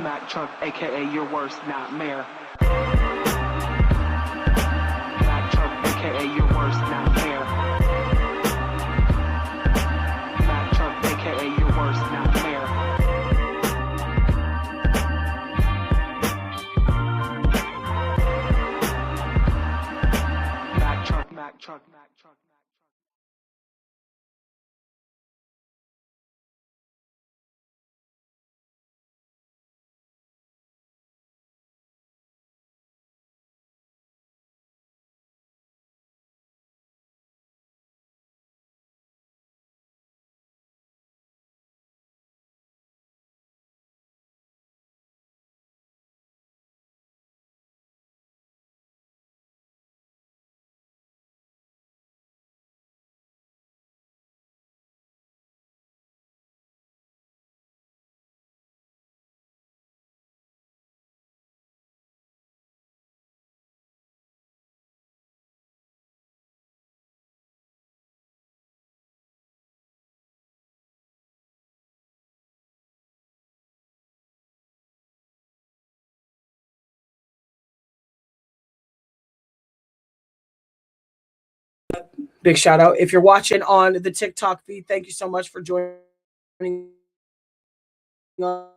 Mac Truck, aka your worst nightmare. Mac Truck, aka your worst nightmare. Mac Truck, aka your worst nightmare. Mac Truck, Mac Truck, Mac Truck. Big shout out. If you're watching on the TikTok feed, thank you so much for joining us.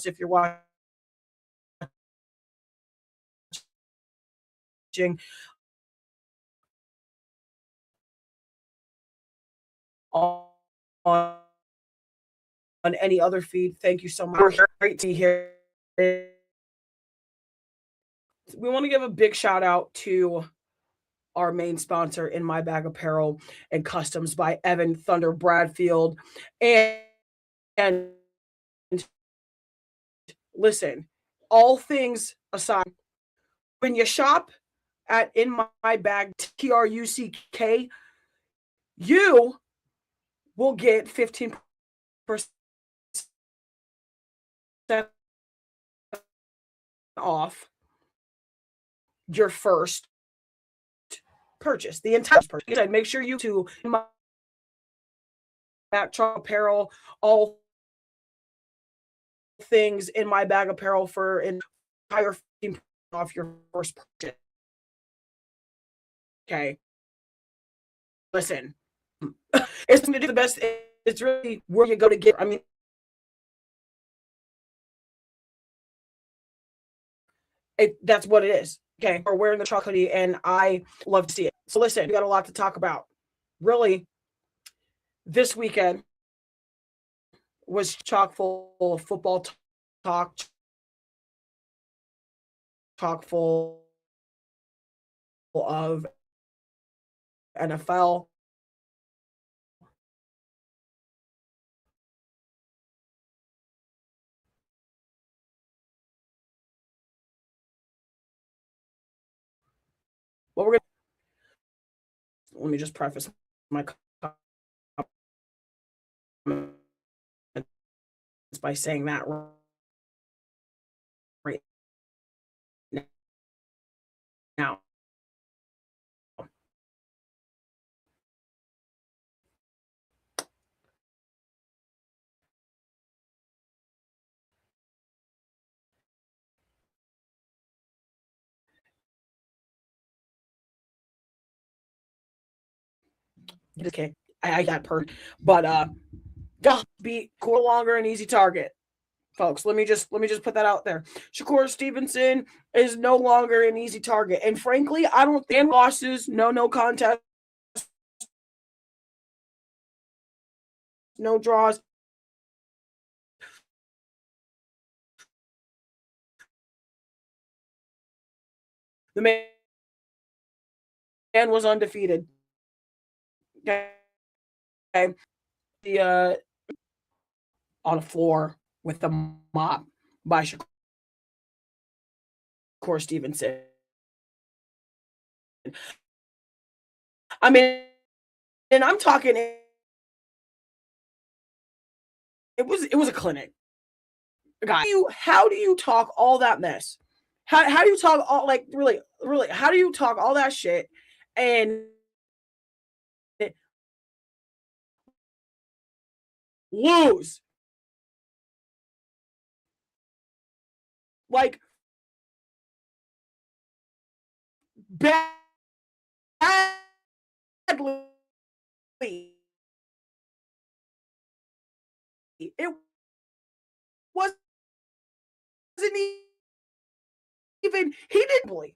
If you're watching on any other feed, thank you so much. Great to be here. We want to give a big shout out to our main sponsor, In My Bag Apparel and Customs by Evan Thunder Bradfield. And listen, all things aside, when you shop at In My Bag, TRUCK, you will get 15% off your first purchase, the entire purchase. Make sure you to My Truck Apparel, all things In My Bag Apparel for an entire 15% off your first purchase. Okay. Listen, it's going to do the best. It's really where you go to get. I mean, that's what it is. Okay. We're wearing the truck hoodie, and I love to see it. So listen, we got a lot to talk about. Really, this weekend was chock full of football talk, chock full of NFL. What we're gonna let me just preface my comments by saying that right now. Okay, I got per, but be no longer an easy target, folks. Let me just put that out there. Shakur Stevenson is no longer an easy target, and frankly, I don't think losses, no contest, no draws. The man was undefeated. Okay. The on the floor with the mop by Shakur Stevenson. I mean, and I'm talking. It was a clinic. Guy, how do you talk all that mess? How do you talk all, like, really how do you talk all that shit and lose like badly. It wasn't even, he didn't believe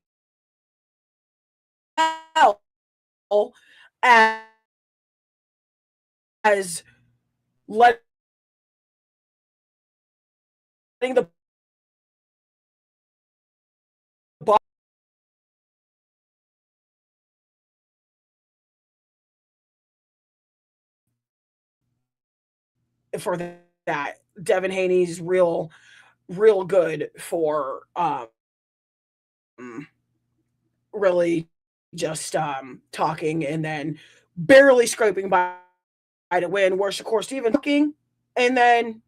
as letting the ball for that. Devin Haney's real good for really just talking and then barely scraping by to win, where Shakur Stevenson talking and then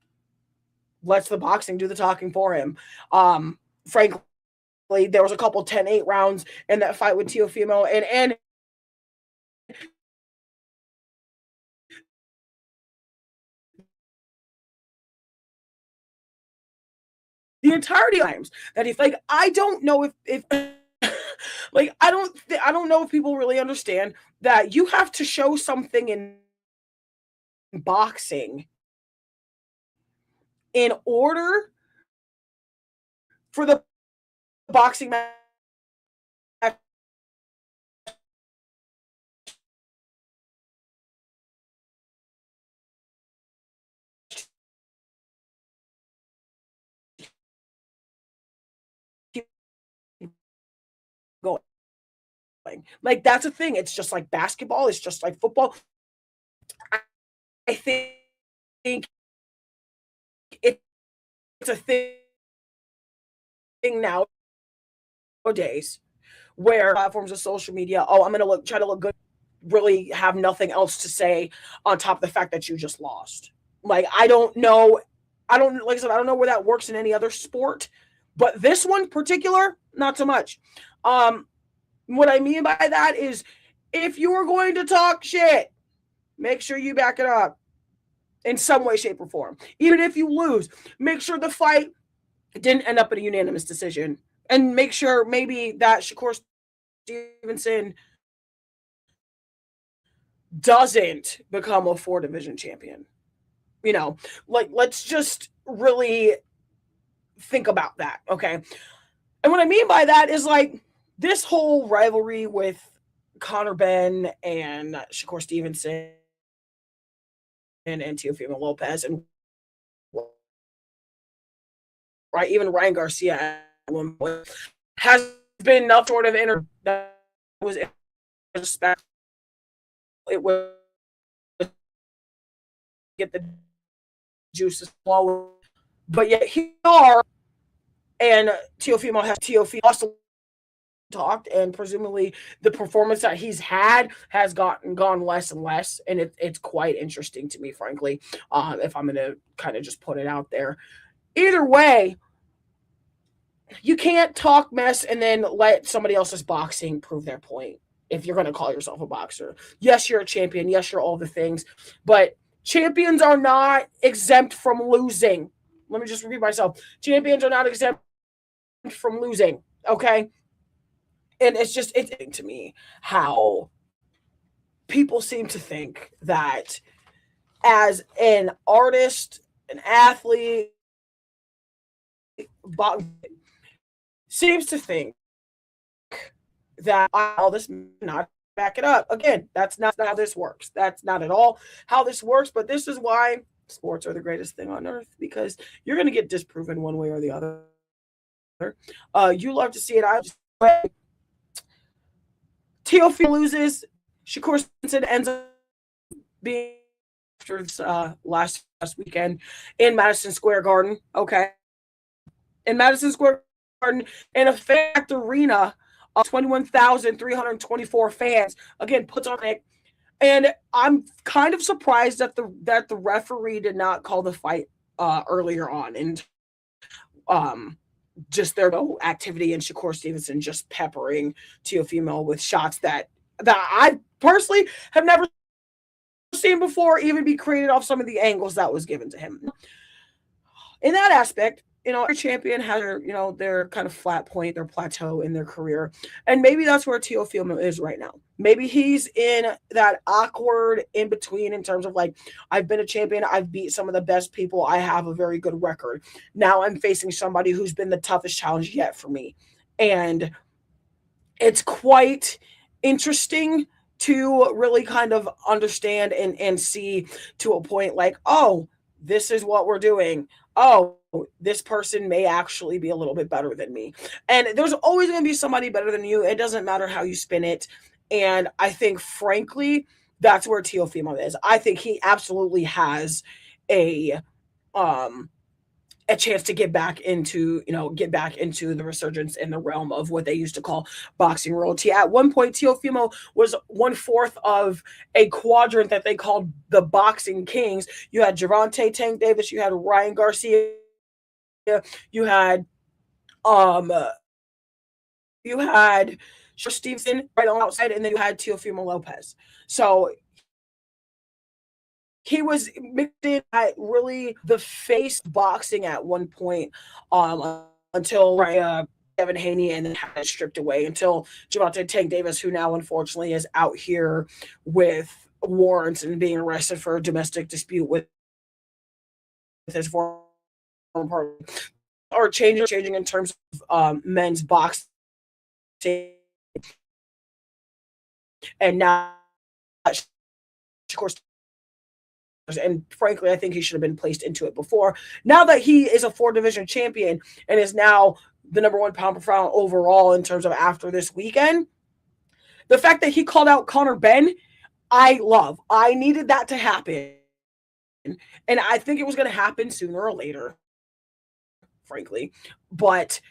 lets the boxing do the talking for him. Frankly, there was a couple 10-8 rounds in that fight with Teofimo, and the entirety of times that he's like, I don't know if like I don't know if people really understand that you have to show something in boxing in order for the boxing match going. Like that's a thing. It's just like basketball. It's just like football. I think it's a thing nowadays where platforms of social media, oh, I'm gonna try to look good, really have nothing else to say on top of the fact that you just lost. Like I don't know, like I said, I don't know where that works in any other sport, but this one particular, not so much. What I mean by that is if you are going to talk shit, make sure you back it up in some way, shape, or form. Even if you lose, make sure the fight didn't end up in a unanimous decision. And make sure maybe that Shakur Stevenson doesn't become a 4-division champion. You know, like let's just really think about that, okay? And what I mean by that is like this whole rivalry with Conor Benn and Shakur Stevenson and Teofimo Lopez and right, even Ryan Garcia has been enough sort of that was respect. It would get the juices flowing, but yet here are, and Teofimo also talked, and presumably the performance that he's had has gone less and less, and it's quite interesting to me, frankly. If I'm gonna kind of just put it out there, either way, you can't talk mess and then let somebody else's boxing prove their point. If you're going to call yourself a boxer, yes, you're a champion. Yes, you're all the things, but champions are not exempt from losing. Let me just repeat myself. Champions are not exempt from losing. Okay. And it's to me how people seem to think that as an artist, an athlete, seems to think that all this not back it up. Again, that's not how this works. That's not at all how this works. But this is why sports are the greatest thing on earth, because you're going to get disproven one way or the other. You love to see it. I just Teofimo loses. Shakur Stevenson ends up being last weekend in Madison Square Garden. Okay, in Madison Square Garden, in a fact arena of 21,324 fans. Again, puts on it. And I'm kind of surprised that the referee did not call the fight earlier on, and just their activity and Shakur Stevenson just peppering Teofimo with shots that I personally have never seen before even be created off some of the angles that was given to him. In that aspect, every champion has their, their kind of flat point, their plateau in their career. And maybe that's where Teofimo is right now. Maybe he's in that awkward in between in terms of like, I've been a champion, I've beat some of the best people, I have a very good record. Now I'm facing somebody who's been the toughest challenge yet for me. And it's quite interesting to really kind of understand and see to a point like, oh, this is what we're doing. Oh, this person may actually be a little bit better than me. And there's always going to be somebody better than you. It doesn't matter how you spin it. And I think, frankly, that's where Teofimo is. I think he absolutely has a um a chance to get back into the resurgence in the realm of what they used to call boxing royalty. At one point, Teofimo was 1/4 of a quadrant that they called the Boxing Kings. You had Gervonta Tank Davis, you had Ryan Garcia, you had um you had Stevenson right on the outside, and then you had Teofimo Lopez. So he was mixed in at really the face boxing at one point, until Kevin Haney, and then had it stripped away until Gervonta Tank Davis, who now unfortunately is out here with warrants and being arrested for a domestic dispute with his former partner, or changing in terms of men's boxing, and now Shakur. And frankly, I think he should have been placed into it before. Now that he is a 4-division champion and is now the number 1 pound per pound overall in terms of after this weekend, the fact that he called out Conor Benn, I love. I needed that to happen. And I think it was going to happen sooner or later, frankly. But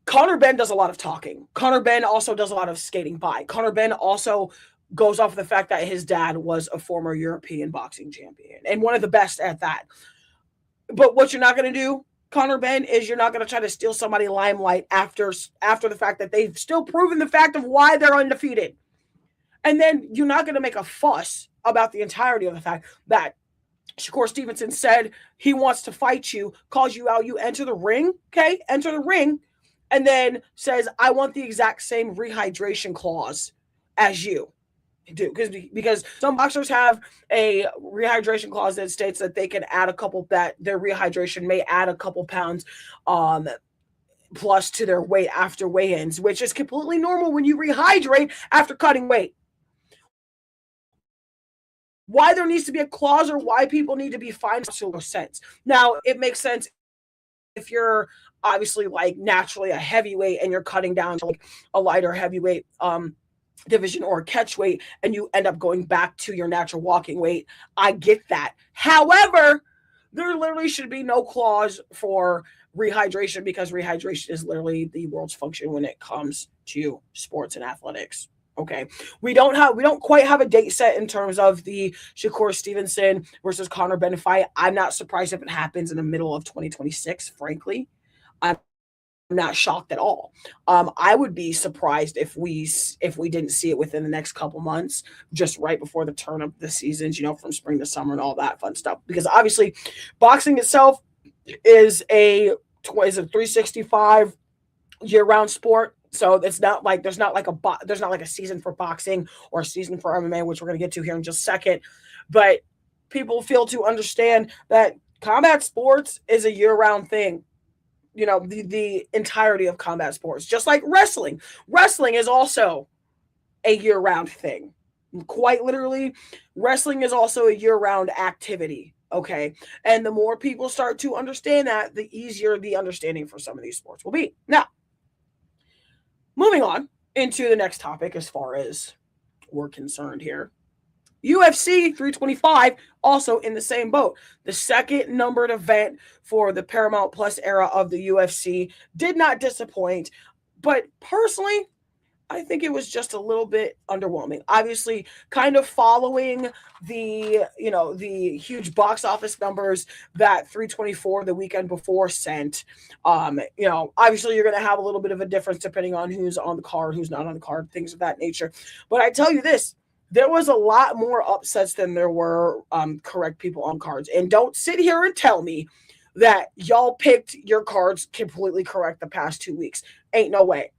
Conor Benn does a lot of talking. Conor Benn also does a lot of skating by. Conor Benn also goes off of the fact that his dad was a former European boxing champion and one of the best at that. But what you're not going to do, Conor Benn, is you're not going to try to steal somebody limelight after the fact that they've still proven the fact of why they're undefeated. And then you're not going to make a fuss about the entirety of the fact that Shakur Stevenson said he wants to fight you, calls you out, you enter the ring, okay? Enter the ring, and then says, I want the exact same rehydration clause as you do, because some boxers have a rehydration clause that states that they can add that their rehydration may add a couple pounds plus to their weight after weigh-ins, which is completely normal when you rehydrate after cutting weight. Why there needs to be a clause or why people need to be fined makes no sense. Now, it makes sense if you're obviously like naturally a heavyweight and you're cutting down to like a lighter heavyweight division or catch weight, and you end up going back to your natural walking weight. I get that. However, there literally should be no clause for rehydration, because rehydration is literally the world's function when it comes to sports and athletics. Okay. We don't quite have a date set in terms of the Shakur Stevenson versus Conor Benn fight. I'm not surprised if it happens in the middle of 2026, frankly. I'm not shocked at all. I would be surprised if we didn't see it within the next couple months, just right before the turn of the seasons, from spring to summer and all that fun stuff. Because obviously, boxing itself is a 365 year-round sport. So it's not like there's not like a season for boxing or a season for MMA, which we're going to get to here in just a second. But people fail to understand that combat sports is a year-round thing. The entirety of combat sports, just like wrestling. Wrestling is also a year-round thing. Quite literally, wrestling is also a year-round activity. Okay. And the more people start to understand that, the easier the understanding for some of these sports will be. Now, moving on into the next topic as far as we're concerned here. UFC 325, also in the same boat. The second numbered event for the Paramount Plus era of the UFC did not disappoint, but personally, I think it was just a little bit underwhelming. Obviously, kind of following the huge box office numbers that 324 the weekend before sent. Obviously you're going to have a little bit of a difference depending on who's on the card, who's not on the card, things of that nature. But I tell you this, there was a lot more upsets than there were correct people on cards. And don't sit here and tell me that y'all picked your cards completely correct the past 2 weeks. Ain't no way.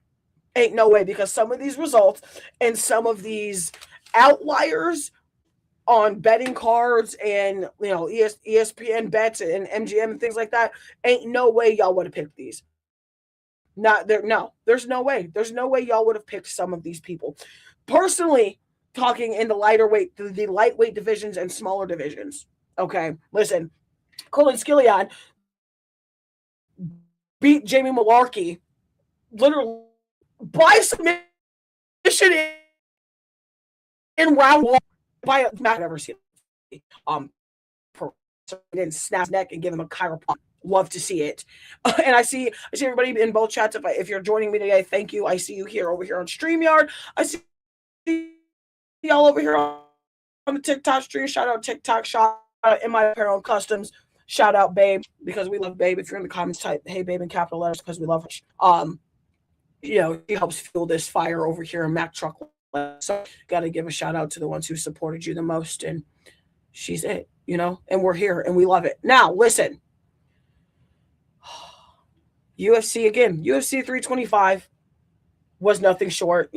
Ain't no way, because some of these results and some of these outliers on betting cards and ESPN bets and MGM and things like that, ain't no way y'all would have picked these. Not there. No, there's no way. There's no way y'all would have picked some of these people. Personally, talking in the lighter weight, the lightweight divisions and smaller divisions. Okay, listen, Colin Skillion beat Jamie Malarkey literally by submission in round one by a I've never seen and snap his neck and give him a chiropractic. Love to see it. And I see everybody in both chats. If you're joining me today, thank you. I see you here over here on StreamYard. I see y'all over here on the TikTok stream. Shout out TikTok. Shout out in my apparel and customs. Shout out Babe, because we love Babe. If you're in the comments, type "Hey Babe" in capital letters, because we love her. She helps fuel this fire over here in Mac Truck. So got to give a shout out to the ones who supported you the most, and she's it, and we're here and we love it. Now, listen, UFC again, UFC 325 was nothing short.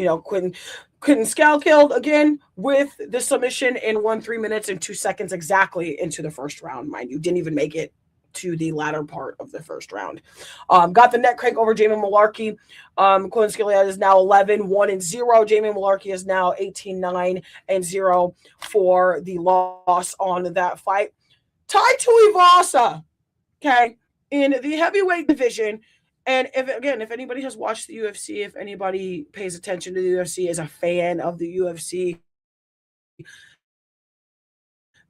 Quentin Scal killed again with the submission in 3 minutes and 2 seconds exactly into the first round. Mind you, didn't even make it to the latter part of the first round. Got the neck crank over Jamie Malarkey. Quentin Scal is now 11-1-0. Jamie Malarkey is now 18-9-0 for the loss on that fight. Tai Tuivasa, okay, in the heavyweight division. And if anybody has watched the UFC, if anybody pays attention to the UFC, is a fan of the UFC,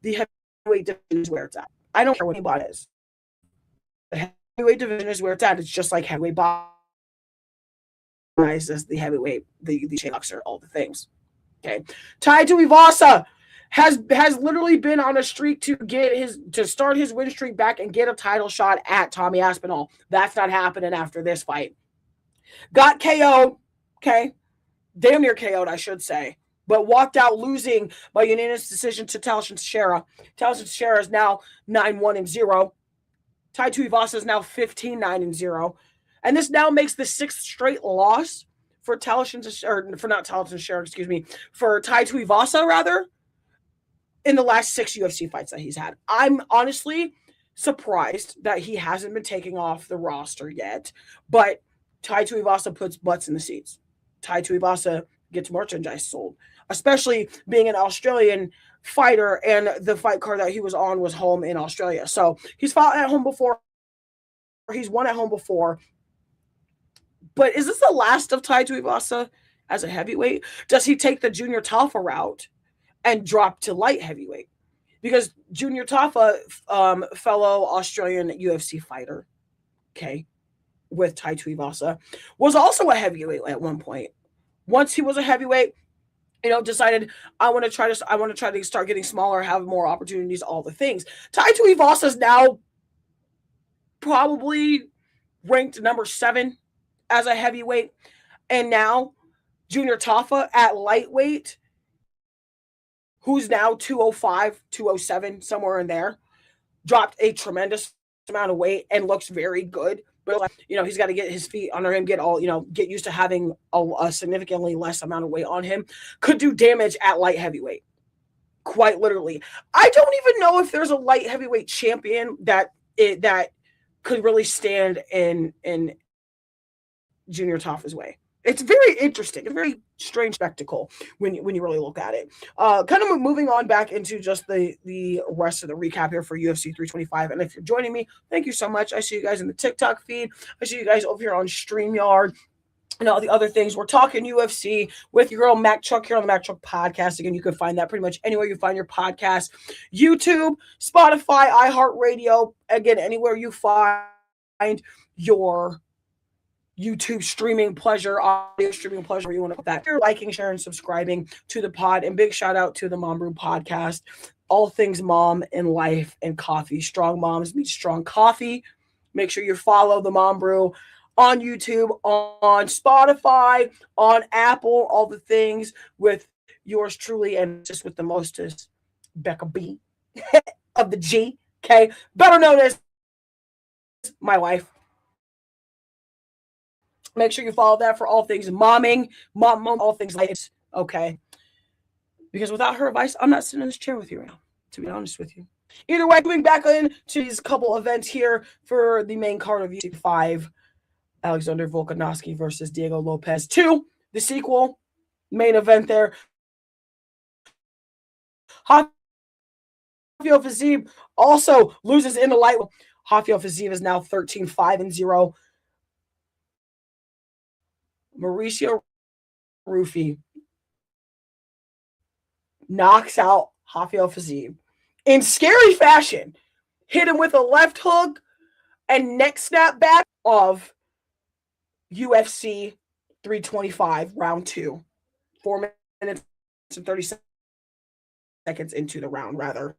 the heavyweight division is where it's at. I don't care what anybody is. The heavyweight division is where it's at. It's just like heavyweight boxing, as the heavyweight, the boxer, all the things. Okay, Tai Tuivasa has literally been on a streak to start his win streak back and get a title shot at Tommy Aspinall. That's not happening after this fight. Got KO'd, okay, damn near KO'd, I should say, but walked out losing by unanimous decision to Teofimo Teixeira. Teofimo Teixeira is now 9-1-0. Tai Tuivasa is now 15-9-0, and this now makes the 6th straight loss for Tai Tuivasa rather, in the last 6 UFC fights that he's had. I'm honestly surprised that he hasn't been taking off the roster yet, but Tai Tuivasa puts butts in the seats. Tai Tuivasa gets merchandise sold, especially being an Australian fighter, and the fight card that he was on was home in Australia. So he's fought at home before. He's won at home before. But is this the last of Tai Tuivasa as a heavyweight? Does he take the Junior Tafa route and drop to light heavyweight? Because Junior Tafa, fellow Australian UFC fighter, okay, with Tai Tuivasa, was also a heavyweight at one point. Once he was a heavyweight, decided I want to try to start getting smaller, have more opportunities, all the things. Tai Tuivasa is now probably ranked number 7 as a heavyweight, and now Junior Tafa at lightweight, who's now 205, 207, somewhere in there, dropped a tremendous amount of weight and looks very good. But he's got to get his feet under him, get used to having a significantly less amount of weight on him. Could do damage at light heavyweight, quite literally. I don't even know if there's a light heavyweight champion that could really stand in Junior Tafa's way. It's very interesting, a very strange spectacle when you really look at it. Kind of moving on back into just the rest of the recap here for UFC 325. And if you're joining me, thank you so much. I see you guys in the TikTok feed. I see you guys over here on StreamYard and all the other things. We're talking UFC with your girl Mac Truck here on the Mac Truck Podcast. Again, you can find that pretty much anywhere you find your podcast. YouTube, Spotify, iHeartRadio. Again, anywhere you find your YouTube streaming pleasure, audio streaming pleasure, you want to put that. You're liking, sharing, subscribing to the pod, and big shout out to the Mom Brew Podcast. All things mom and life and coffee. Strong moms meet strong coffee. Make sure you follow the Mom Brew on YouTube, on Spotify, on Apple, all the things with yours truly, and just with the mostest Becca B of the G. Okay, better known as my wife. Make sure you follow that for all things momming, all things like this, okay? Because without her advice, I'm not sitting in this chair with you right now, to be honest with you. Either way, going back into these couple events here for the main card of UFC 5, Alexander Volkanovski versus Diego Lopez 2, the sequel, main event there. Rafael Fiziev also loses in the light. Rafael Fiziev is now 13-5-0. Mauricio Rufy knocks out Rafael Fiziev in scary fashion. Hit him with a left hook and neck snap back of UFC 325, round 2. 4 minutes and 30 seconds into the round, rather.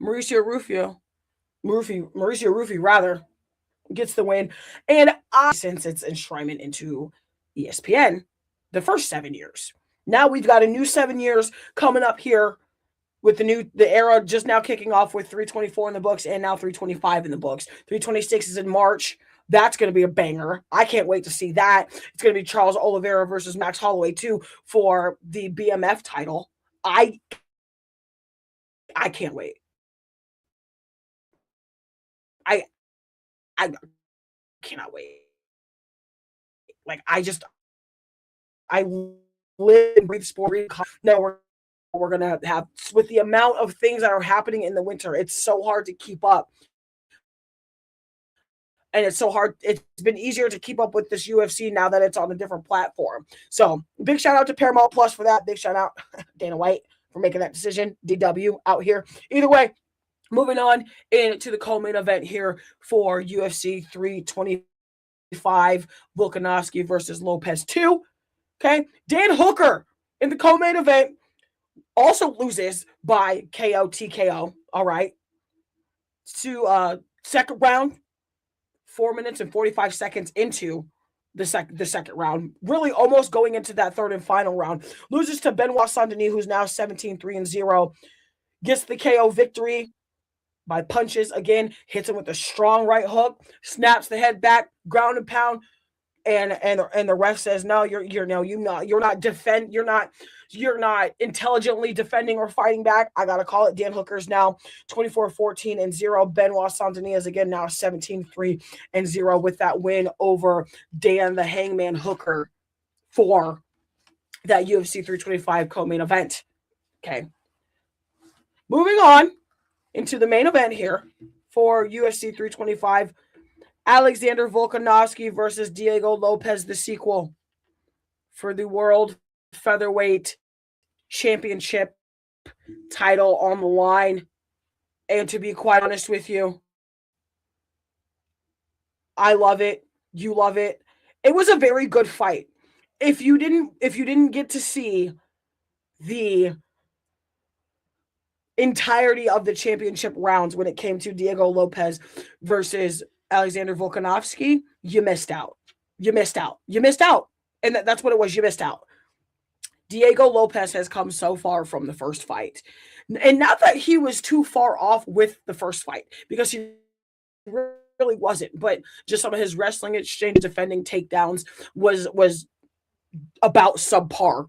Mauricio Rufy, rather, gets the win. And since its enshrinement into ESPN, the first 7 years. Now we've got a new 7 years coming up here with the era just now kicking off with 324 in the books and now 325 in the books. 326 is in March. That's going to be a banger. I can't wait to see that. It's going to be Charles Oliveira versus Max Holloway too for the BMF title. I can't wait. I cannot wait. Like I live and breathe sport. No, we're gonna have, with the amount of things that are happening in the winter, it's so hard to keep up. And it's so hard. It's been easier to keep up with this UFC now that it's on a different platform. So big shout out to Paramount Plus for that. Big shout out Dana White for making that decision. DW out here. Either way, moving on into the co-main event here for UFC 325, Volkanovski versus Lopez 2. Okay, Dan Hooker in the co-main event also loses by KO TKO. All right, to second round. 4 minutes and 45 seconds into the second round, really almost going into that third and final round. Loses to Benoit Saint-Denis, who's now 17-3-0. Gets the KO victory by punches again, hits him with a strong right hook, snaps the head back, ground and pound, and the ref says no, you're not intelligently defending or fighting back. I gotta call it. Dan Hooker's now 24-14-0. Benoit Saint-Denis is again now 17-3-0 with that win over Dan the Hangman Hooker for that UFC 325 co-main event. Okay, moving on into the main event here for UFC 325. Alexander Volkanovski versus Diego Lopez, the sequel for the World Featherweight Championship title on the line. And to be quite honest with you, I love it. You love it. It was a very good fight. If you didn't get to see the entirety of the championship rounds when it came to Diego Lopez versus Alexander Volkanovski, you missed out. You missed out. And that's what it was. You missed out. Diego Lopez has come so far from the first fight. And not that he was too far off with the first fight, because he really wasn't. But just some of his wrestling exchange, defending takedowns was about subpar,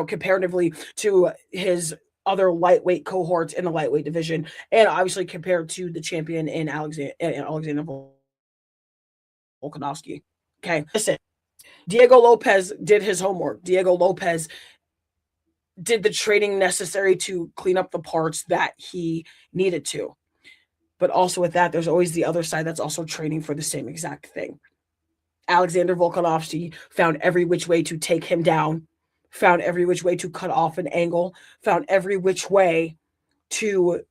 comparatively to his other lightweight cohorts in the lightweight division, and obviously compared to the champion in Alexander Volkanovski. Okay, listen, Diego Lopez did his homework. Diego Lopez did the training necessary to clean up the parts that he needed to. But also with that, there's always the other side that's also training for the same exact thing. Alexander Volkanovski found every which way to take him down, found every which way to cut off an angle, found every which way to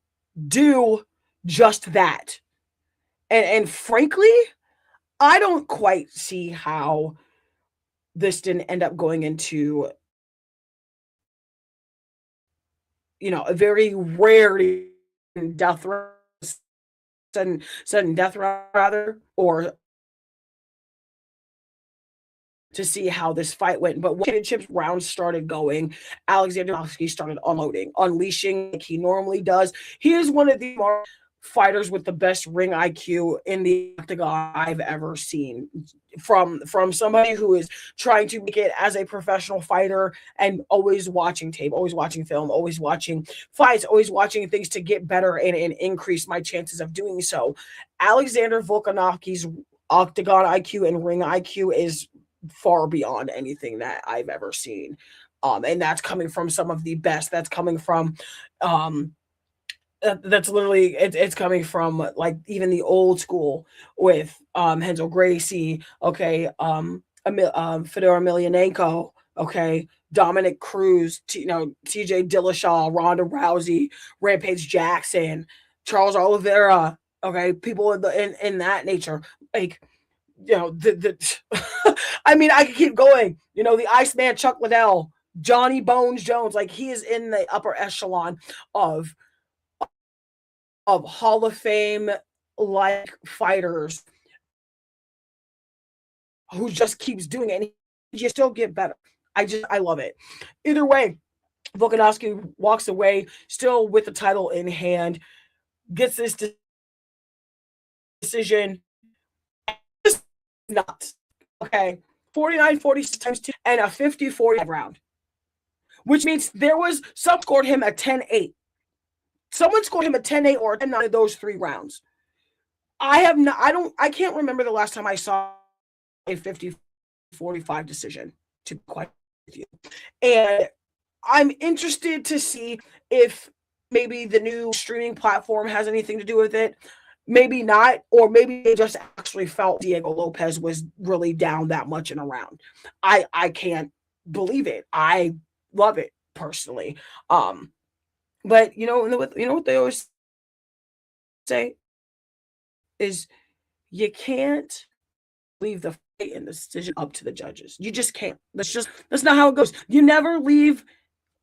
do just that. And frankly, I don't quite see how this didn't end up going into, a very rare death, sudden death rather, or to see how this fight went. But when championships rounds started going, Alexander Volkanovski started unleashing like he normally does. He is one of the fighters with the best ring IQ in the octagon I've ever seen. From somebody who is trying to make it as a professional fighter and always watching tape, always watching film, always watching fights, always watching things to get better and increase my chances of doing so. Alexander Volkanovski's octagon IQ and ring IQ is far beyond anything that I've ever seen. And that's coming from some of the best. That's coming from that's literally it's coming from like even the old school with Renzo Gracie, okay, Fedor Emelianenko, okay, Dominic Cruz, TJ Dillashaw, Ronda Rousey, Rampage Jackson, Charles Oliveira, okay, people in that nature, like the I mean, I could keep going. The Iceman Chuck Liddell, Johnny Bones Jones, like he is in the upper echelon of Hall of Fame like fighters who just keeps doing it. And you still get better. I love it. Either way, Volkanovski walks away still with the title in hand, gets this decision. It's nuts. Okay. 49-46 times 2 and a 50-40 round. Which means some scored him a 10-8. Someone scored him a 10-8 or a 10-9 of those 3 rounds. I can't remember the last time I saw a 50-45 decision, to be quite with you. And I'm interested to see if maybe the new streaming platform has anything to do with it. Maybe not, or maybe they just actually felt Diego Lopez was really down that much in a round. I can't believe it. I love it personally. But you know what they always say is you can't leave the fight and the decision up to the judges. You just can't. That's not how it goes. You never leave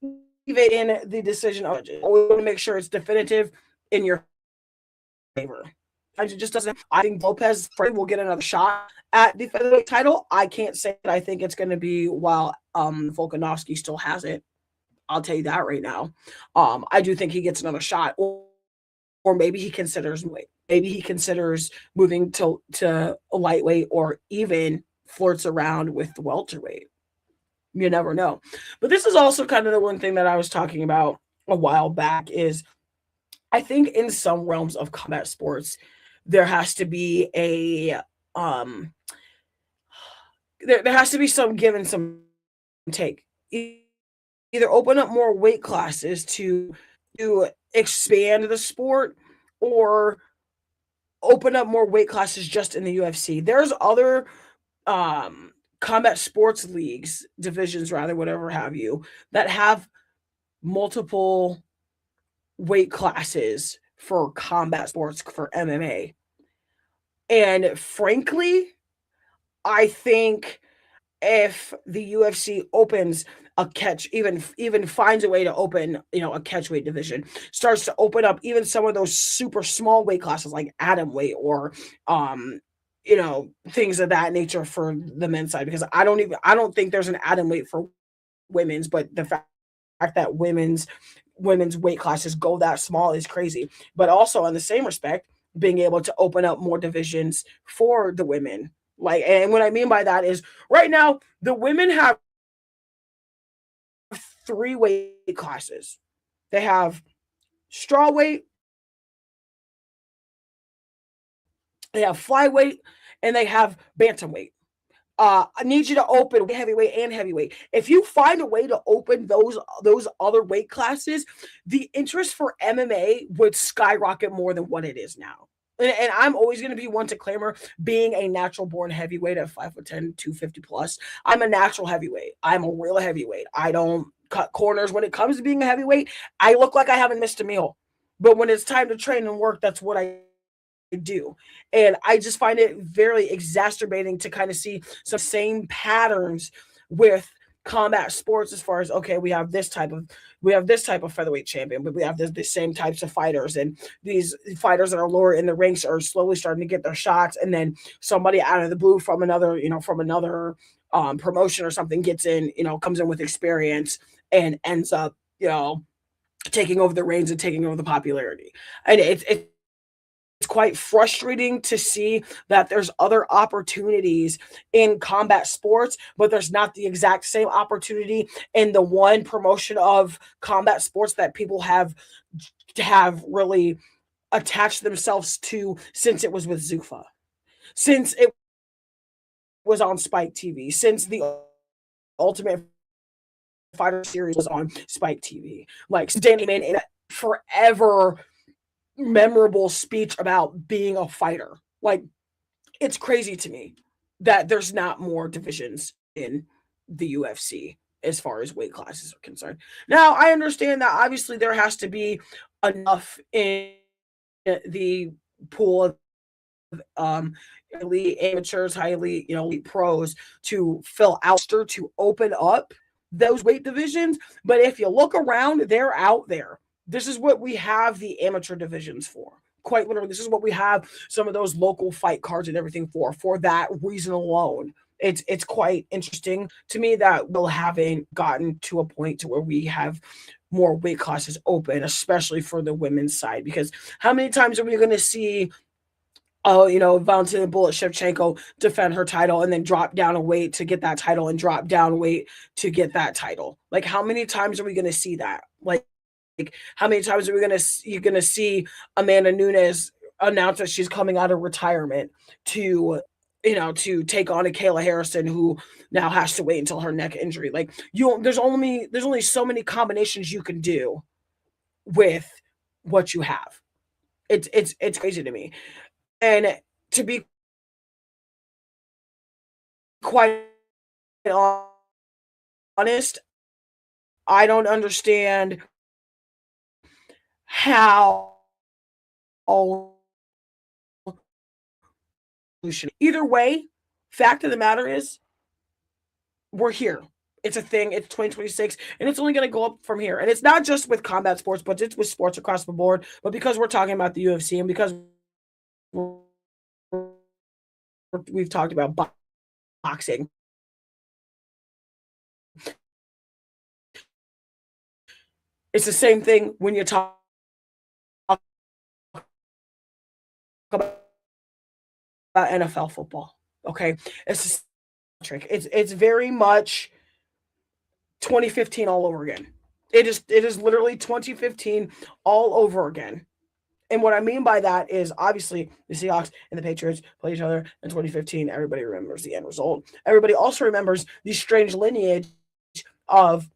it in the decision of judges. Always want to make sure it's definitive in your favor. It just doesn't. I think Lopez will get another shot at the featherweight title. I can't say that I think it's going to be while Volkanovski still has it. I'll tell you that right now. I do think he gets another shot, or maybe he considers moving to a lightweight, or even flirts around with the welterweight. You never know. But this is also kind of the one thing that I was talking about a while back is I think in some realms of combat sports, there has to be there has to be some give and some take. Either open up more weight classes to expand the sport, or open up more weight classes just in the UFC. There's other combat sports leagues, divisions rather, whatever have you, that have multiple weight classes for combat sports, for MMA. And frankly, I think if the UFC opens a even finds a way to open, a catchweight division, starts to open up even some of those super small weight classes like atomweight or things of that nature for the men's side, because I don't think there's an atomweight for women's, but the fact that women's weight classes go that small is crazy. But also in the same respect, being able to open up more divisions for the women. And what I mean by that is right now the women have 3 weight classes. They have strawweight, they have flyweight, and they have bantamweight. I need you to open heavyweight and heavyweight. If you find a way to open those other weight classes, the interest for MMA would skyrocket more than what it is now. And I'm always going to be one to clamor being a natural born heavyweight at 5'10", 250 plus. I'm a natural heavyweight. I'm a real heavyweight. I don't cut corners. When it comes to being a heavyweight, I look like I haven't missed a meal. But when it's time to train and work, that's what I do. And I just find it very exacerbating to kind of see some same patterns with combat sports, as far as, okay, we have this type of featherweight champion, but we have the same types of fighters, and these fighters that are lower in the ranks are slowly starting to get their shots, and then somebody out of the blue from another promotion or something, gets in, comes in with experience and ends up, taking over the reins and taking over the popularity. And it's quite frustrating to see that there's other opportunities in combat sports, but there's not the exact same opportunity in the one promotion of combat sports that people have really attached themselves to since it was with Zuffa, since it was on Spike TV, since the Ultimate Fighter series was on Spike TV. Like Danny made a forever memorable speech about being a fighter. Like, it's crazy to me that there's not more divisions in the UFC as far as weight classes are concerned. Now, I understand that obviously there has to be enough in the pool of elite amateurs, highly, elite pros to fill out, to open up those weight divisions. But if you look around, they're out there. This is what we have the amateur divisions for. Quite literally, this is what we have some of those local fight cards and everything for that reason alone. It's quite interesting to me that we haven't gotten to a point to where we have more weight classes open, especially for the women's side. Because how many times are we going to see Valentina Bullet Shevchenko defend her title and then drop down a weight to get that title and drop down weight to get that title? Like, how many times are we going to see that? Like, how many times are you're going to see Amanda Nunes announce that she's coming out of retirement to take on a Kayla Harrison, who now has to wait until her neck injury? Like, there's only so many combinations you can do with what you have. It's crazy to me. And to be quite honest, I don't understand how either way, fact of the matter is, we're here. It's a thing. It's 2026, and it's only going to go up from here. And it's not just with combat sports, but it's with sports across the board. But because we're talking about the UFC and because we've talked about boxing, it's the same thing when you talk about NFL football. Okay, it's very much 2015 all over again. It is literally 2015 all over again. And what I mean by that is, obviously, the Seahawks and the Patriots play each other in 2015. Everybody remembers the end result. Everybody also remembers the strange lineage of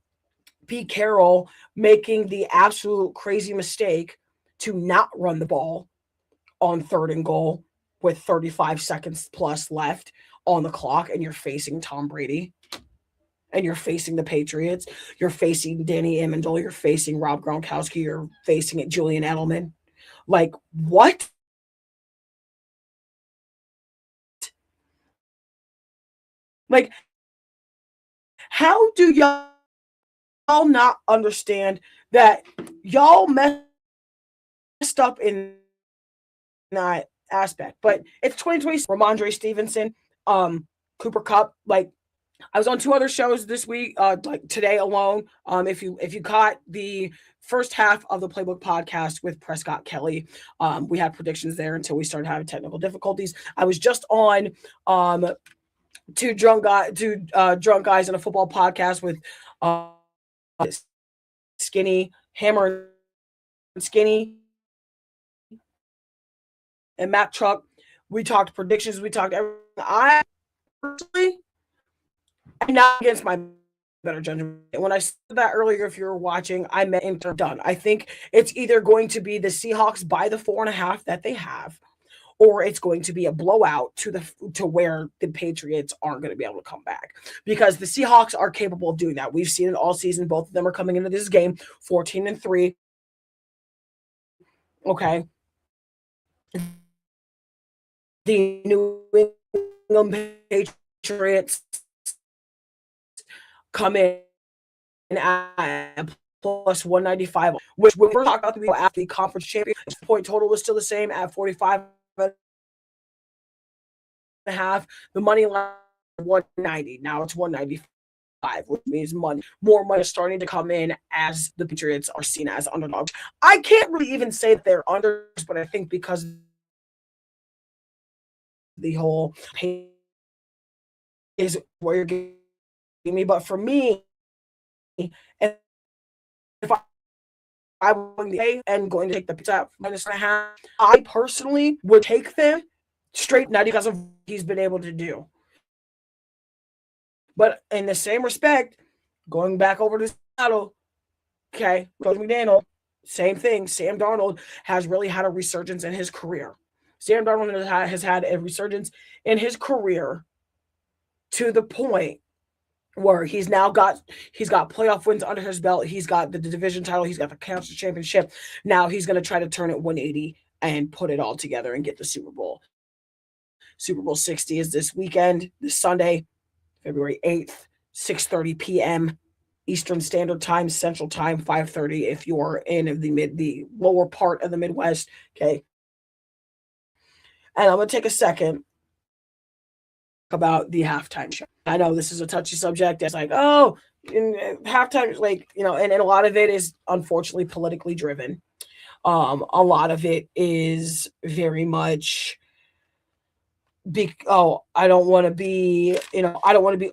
Pete Carroll making the absolute crazy mistake to not run the ball on 3rd and goal with 35 seconds plus left on the clock, and you're facing Tom Brady, and you're facing the Patriots, you're facing Danny Amendola, you're facing Rob Gronkowski, you're facing Julian Edelman. Like, what? Like, how do y'all not understand that y'all messed up in that aspect? But it's 2020. Ramondre Stevenson, Cooper Kupp. Like, I was on 2 other shows this week, like today alone. If you caught the first half of the Playbook podcast with Prescott Kelly, we had predictions there until we started having technical difficulties. I was just on two drunk guys in a football podcast with Skinny, Hammer and Skinny, and Matt Truck. We talked predictions. We talked everything. I personally, I'm not against my better judgment. When I said that earlier, if you're watching, I meant Inter done. I think it's either going to be the Seahawks by the 4.5 that they have, or it's going to be a blowout to where the Patriots aren't going to be able to come back, because the Seahawks are capable of doing that. We've seen it all season. Both of them are coming into this game 14-3. Okay. The New England Patriots come in at plus 195, which we were talking about the after the conference championship. Point total was still the same at 45.5. The money line 190. Now it's 195, which means more money is starting to come in as the Patriots are seen as underdogs. I can't really even say that they're underdogs, but I think because the whole pay is where you're getting me. But for me, if I win the A and going to take the pizza -1.5, I personally would take them straight now because of what he's been able to do. But in the same respect, going back over to Seattle, okay, Coach McDaniel, same thing. Sam Darnold has really had a resurgence in his career. Sam Darnold has had a resurgence in his career to the point where he's got playoff wins under his belt. He's got the division title. He's got the conference championship. Now he's going to try to turn it 180 and put it all together and get the Super Bowl. Super Bowl 60 is this weekend, this Sunday, February 8th, 6:30 p.m. Eastern Standard Time, Central Time, 5:30 if you're in the lower part of the Midwest. Okay. And I'm going to take a second about the halftime show. I know this is a touchy subject. It's like, oh, halftime, like, and a lot of it is unfortunately politically driven. A lot of it is very much I don't want to be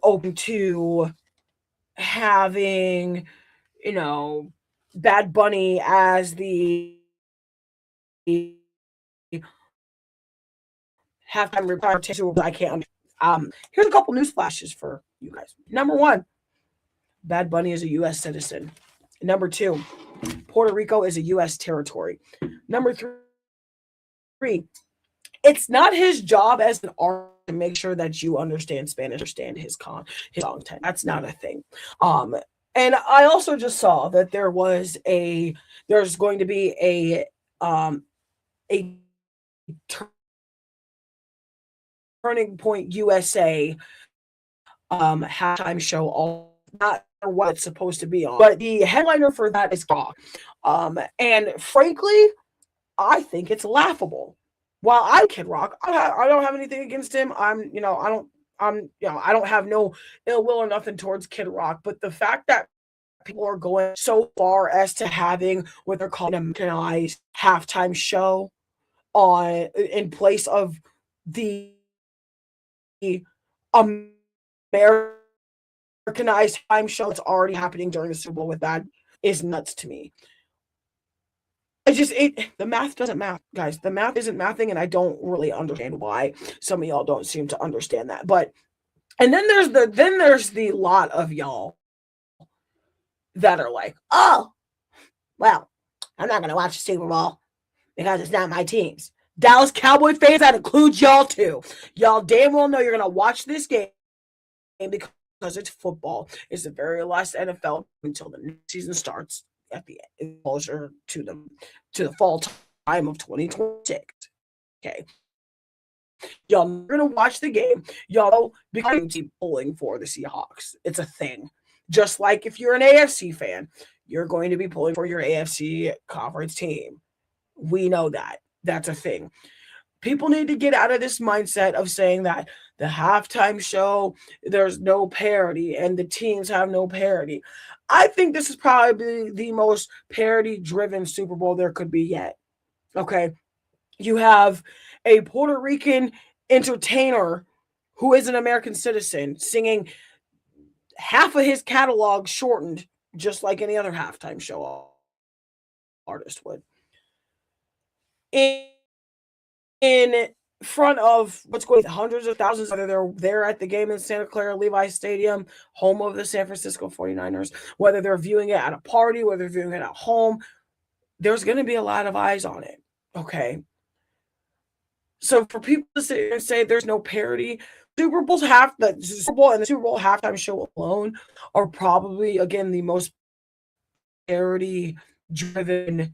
open to having, Bad Bunny as the halftime requirement. I can't. Here's a couple news flashes for you guys. Number one, Bad Bunny is a U.S. citizen. Number two, Puerto Rico is a U.S. territory. Number three, it's not his job as an artist to make sure that you understand Spanish, understand his content. That's not a thing. And I also just saw that there's going to be a Turning Point USA halftime show. All not what it's supposed to be on, but the headliner for that is Rock. And frankly, I think it's laughable. While I Kid Rock, I don't have anything against him. I don't have no ill will or nothing towards Kid Rock, but the fact that people are going so far as to having what they're calling a mechanized halftime show in place of the Americanized time show that's already happening during the Super Bowl with that is nuts to me. The math doesn't math, guys. The math isn't mathing, and I don't really understand why some of y'all don't seem to understand that. And then there's the lot of y'all that are like, oh, well, I'm not gonna watch the Super Bowl because it's not my team's. Dallas Cowboy fans, that includes y'all too. Y'all damn well know you're gonna watch this game because it's football. It's the very last NFL until the next season starts at the end, closer to the fall time of 2026. Okay. Y'all are gonna watch the game. Y'all be pulling for the Seahawks. It's a thing. Just like if you're an AFC fan, you're going to be pulling for your AFC conference team. We know that. That's a thing. People need to get out of this mindset of saying that the halftime show, there's no parity and the teams have no parity. I think this is probably the most parity-driven Super Bowl there could be yet. Okay? You have a Puerto Rican entertainer who is an American citizen singing half of his catalog shortened, just like any other halftime show artist would. In front of what's going hundreds of thousands, whether they're there at the game in Santa Clara Levi Stadium, home of the San Francisco 49ers, whether they're viewing it at a party, whether they're viewing it at home, there's going to be a lot of eyes on it. Okay. So for people to sit and say there's no parity, the Super Bowl and the Super Bowl halftime show alone are probably, again, the most parity driven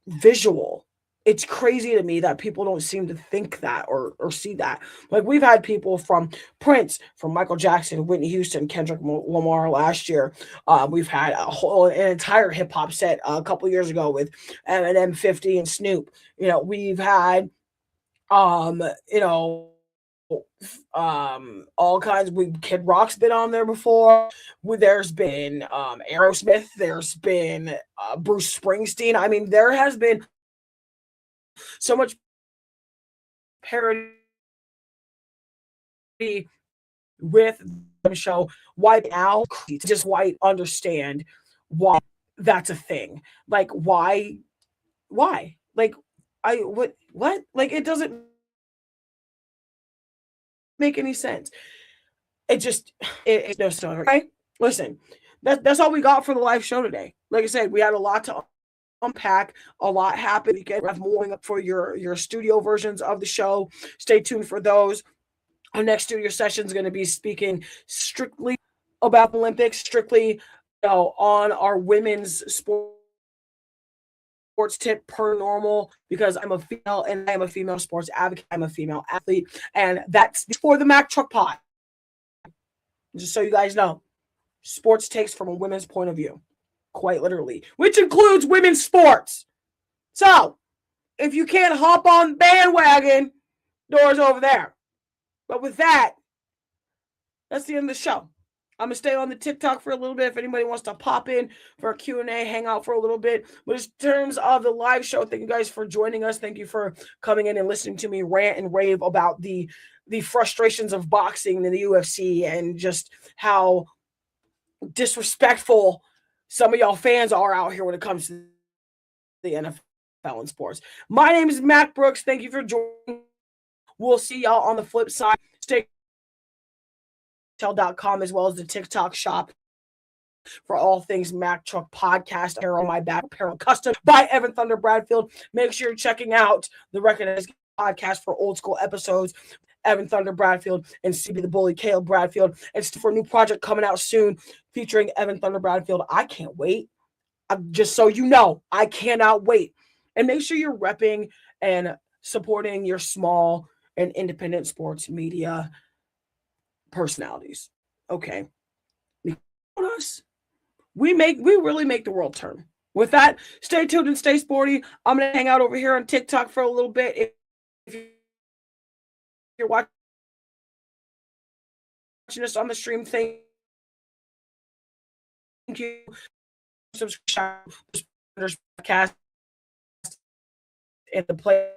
visual. It's crazy to me that people don't seem to think that or see that. Like, we've had people from Prince, from Michael Jackson, Whitney Houston, Kendrick Lamar last year. We've had an entire hip hop set a couple years ago with Eminem, 50, and Snoop. We've had all kinds. Kid Rock's been on there before. There's been Aerosmith. There's been Bruce Springsteen. I mean, there has been so much parody with the show. Why now? Just why understand why that's a thing. Like why? Like what? Like it doesn't make any sense. It's no story. Okay? Listen, that's all we got for the live show today. Like I said, we had a lot to unpack, a lot happened. We have more up for your studio versions of the show. Stay tuned for those. Our next studio session is going to be speaking strictly about the Olympics, strictly on our women's sports tip per normal, because I'm a female and I'm a female sports advocate. I'm a female athlete, and that's for the Mac Truck Pod. Just so you guys know, sports takes from a women's point of view, quite literally, which includes women's sports. So, if you can't hop on bandwagon, doors over there. But with that, that's the end of the show. I'm going to stay on the TikTok for a little bit if anybody wants to pop in for a Q&A, hang out for a little bit. But in terms of the live show, thank you guys for joining us. Thank you for coming in and listening to me rant and rave about the frustrations of boxing in the UFC and just how disrespectful some of y'all fans are out here when it comes to the NFL and sports. My name is Matt Brooks. Thank you for joining. We'll see y'all on the flip side. Stay .com as well as the TikTok shop for all things Mac Truck Podcast. Apparel, my back apparel custom by Evan Thunder Bradfield. Make sure you're checking out the Recognized Podcast for old school episodes. Evan Thunder Bradfield and CB the Bully Caleb Bradfield. It's for a new project coming out soon featuring Evan Thunder Bradfield. I can't wait. Just so you know, I cannot wait. And make sure you're repping and supporting your small and independent sports media personalities. Okay. Us. We really make the world turn. With that, stay tuned and stay sporty. I'm gonna hang out over here on TikTok for a little bit. If you're watching us on the stream, thank you. Subscribe to the podcast and the play